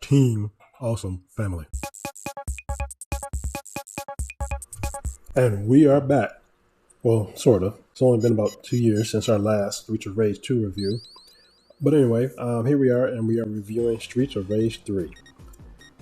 Team Awesome Family. And we are back. Well, sort of. It's only been about 2 years since our last Streets of Rage 2 review. But anyway, here we are, and we are reviewing Streets of Rage 3.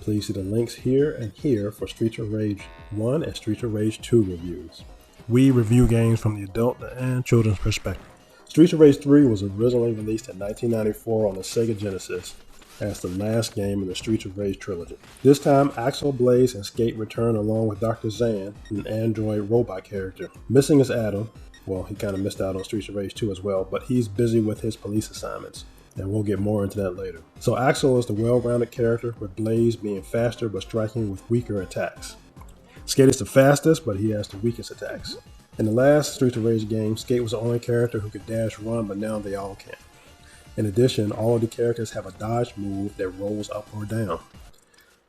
Please see the links here and here for Streets of Rage 1 and Streets of Rage 2 reviews. We review games from the adult and children's perspective. Streets of Rage 3 was originally released in 1994 on the Sega Genesis as the last game in the Streets of Rage trilogy. This time, Axel, Blaze, and Skate return along with Dr. Zan, an android robot character. Missing is Adam. Well, he kind of missed out on Streets of Rage 2 as well, but he's busy with his police assignments, and we'll get more into that later. So Axel is the well-rounded character, with Blaze being faster but striking with weaker attacks. Skate is the fastest, but he has the weakest attacks. In the last Streets of Rage game, Skate was the only character who could dash run, but now they all can. In addition, all of the characters have a dodge move that rolls up or down.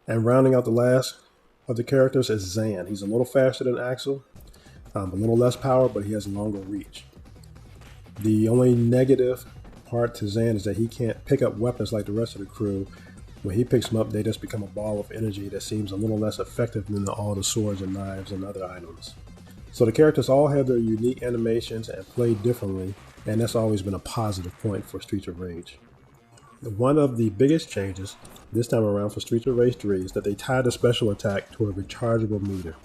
And rounding out the last of the characters is Zan. He's a little faster than Axel, a little less power, but he has a longer reach. The only negative part to Zan is that he can't pick up weapons like the rest of the crew. When he picks them up, they just become a ball of energy that seems a little less effective than all the swords and knives and other items. So the characters all have their unique animations and play differently, and that's always been a positive point for Streets of Rage. One of the biggest changes this time around for Streets of Rage 3 is that they tied the special attack to a rechargeable meter.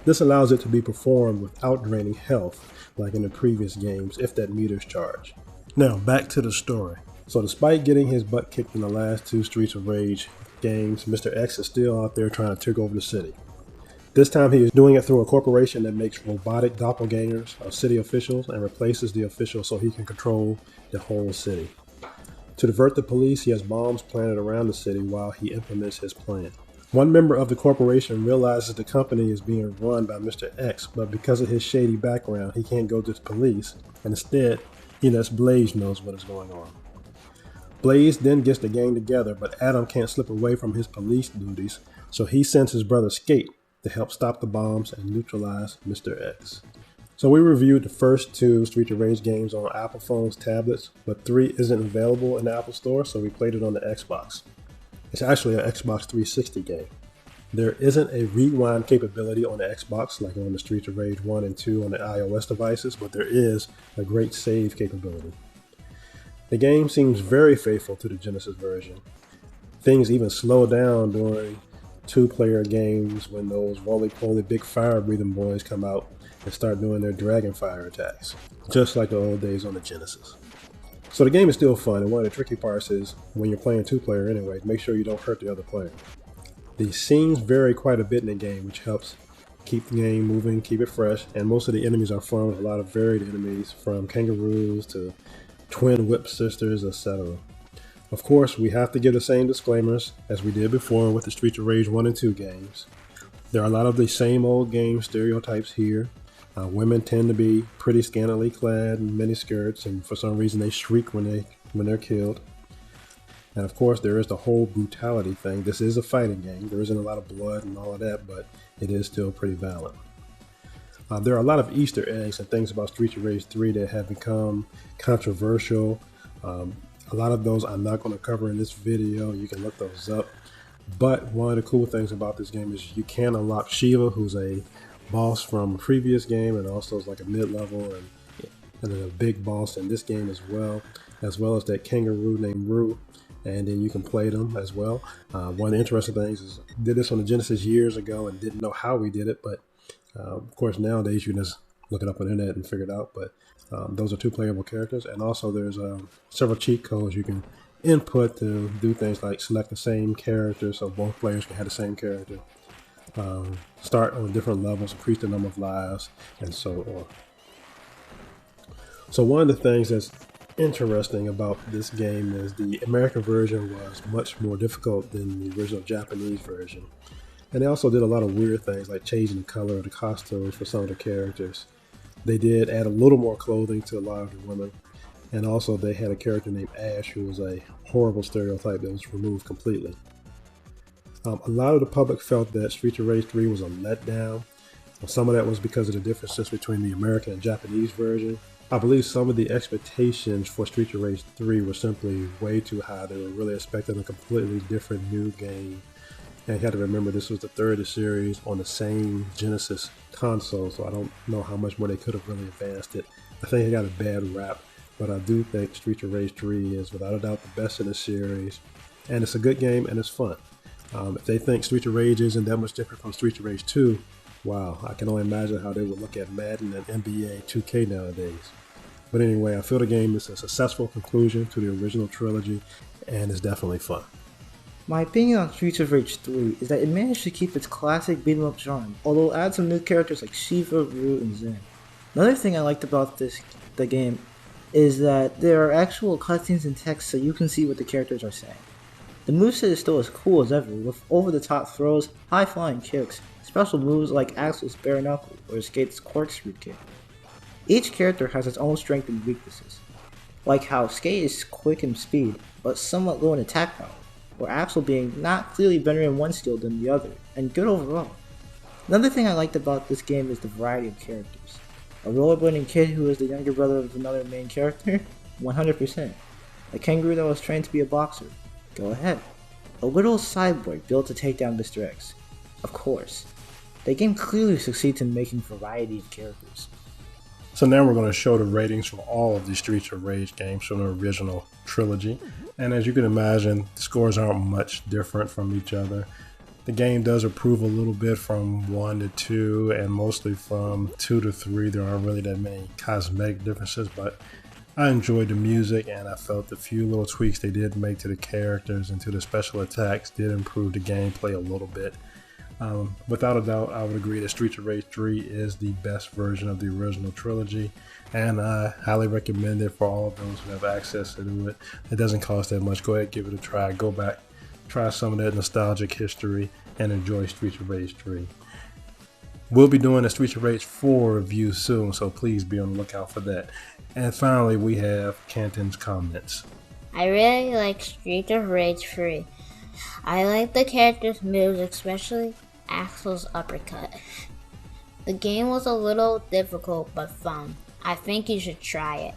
This allows it to be performed without draining health, like in the previous games, if that meter's charged. Now, back to the story. So despite getting his butt kicked in the last 2 Streets of Rage games, Mr. X is still out there trying to take over the city. This time he is doing it through a corporation that makes robotic doppelgangers of city officials and replaces the officials so he can control the whole city. To divert the police, he has bombs planted around the city while he implements his plan. One member of the corporation realizes the company is being run by Mr. X, but because of his shady background, he can't go to the police, and instead, he lets Blaze know what is going on. Blaze then gets the gang together, but Adam can't slip away from his police duties, so he sends his brother Skate to help stop the bombs and neutralize Mr. X. So we reviewed the first 2 Streets of Rage games on Apple phones, tablets, but 3 isn't available in the Apple Store, so we played it on the Xbox. It's actually an Xbox 360 game. There isn't a rewind capability on the Xbox like on the Streets of Rage 1 and 2 on the iOS devices, but there is a great save capability. The game seems very faithful to the Genesis version. Things even slow down during 2-player games when those roly-poly big fire-breathing boys come out and start doing their dragon fire attacks, just like the old days on the Genesis. So the game is still fun, and one of the tricky parts is, when you're playing 2-player anyway, make sure you don't hurt the other player. The scenes vary quite a bit in the game, which helps keep the game moving, keep it fresh, and most of the enemies are fun with a lot of varied enemies, from kangaroos to twin whip sisters, etc. Of course, we have to give the same disclaimers as we did before with the Streets of Rage 1 and 2 games. There are a lot of the same old game stereotypes here. Women tend to be pretty scantily clad in miniskirts, and for some reason they shriek when they're killed. And of course, there is the whole brutality thing. This is a fighting game. There isn't a lot of blood and all of that, but it is still pretty violent. There are a lot of Easter eggs and things about Streets of Rage 3 that have become controversial. A lot of those I'm not going to cover in this video. You can look those up. But one of the cool things about this game is you can unlock Shiva, who's a boss from a previous game and also is like a mid-level and a big boss in this game as well as that kangaroo named Rue. And then you can play them as well. One of the interesting things is I did this on the Genesis years ago and didn't know how we did it, but of course nowadays you can just look it up on the internet and figure it out. But those are 2 playable characters, and also there's several cheat codes you can input to do things like select the same character so both players can have the same character, start on different levels, increase the number of lives, and so on. So one of the things that's interesting about this game is the American version was much more difficult than the original Japanese version. And they also did a lot of weird things like changing the color of the costumes for some of the characters. They did add a little more clothing to a lot of the women. And also they had a character named Ash who was a horrible stereotype that was removed completely. A lot of the public felt that Streets of Rage 3 was a letdown. Some of that was because of the differences between the American and Japanese version. I believe some of the expectations for Streets of Rage 3 were simply way too high. They were really expecting a completely different new game. And you had to remember this was the third of the series on the same Genesis console, so I don't know how much more they could have really advanced it. I think it got a bad rap, but I do think Streets of Rage 3 is without a doubt the best in the series. And it's a good game and it's fun. If they think Streets of Rage isn't that much different from Streets of Rage 2, wow, I can only imagine how they would look at Madden and NBA 2K nowadays. But anyway, I feel the game is a successful conclusion to the original trilogy, and it's definitely fun. My opinion on Streets of Rage 3 is that it managed to keep its classic beat-em-up charm, although add some new characters like Shiva, Rue, and Zen. Another thing I liked about the game is that there are actual cutscenes and text so you can see what the characters are saying. The moveset is still as cool as ever, with over-the-top throws, high-flying kicks, special moves like Axel's bare knuckle or Skate's corkscrew kick. Each character has its own strengths and weaknesses, like how Skate is quick in speed, but somewhat low in attack power, or Axel being not clearly better in one skill than the other, and good overall. Another thing I liked about this game is the variety of characters. A rollerblading kid who is the younger brother of another main character? 100%. A kangaroo that was trained to be a boxer? Go ahead. A little cyborg built to take down Mr. X? Of course. The game clearly succeeds in making variety of characters. So now we're going to show the ratings for all of the Streets of Rage games from the original trilogy. And as you can imagine, the scores aren't much different from each other. The game does improve a little bit from 1 to 2 and mostly from 2 to 3. There aren't really that many cosmetic differences, but I enjoyed the music and I felt the few little tweaks they did make to the characters and to the special attacks did improve the gameplay a little bit. Without a doubt, I would agree that Streets of Rage 3 is the best version of the original trilogy, and I highly recommend it for all of those who have access to it. It doesn't cost that much. Go ahead, give it a try. Go back, try some of that nostalgic history, and enjoy Streets of Rage 3. We'll be doing a Streets of Rage 4 review soon, so please be on the lookout for that. And finally, we have Canton's comments. I really like Streets of Rage 3. I like the characters' moves, especially Axel's uppercut. The game was a little difficult but fun. I think you should try it.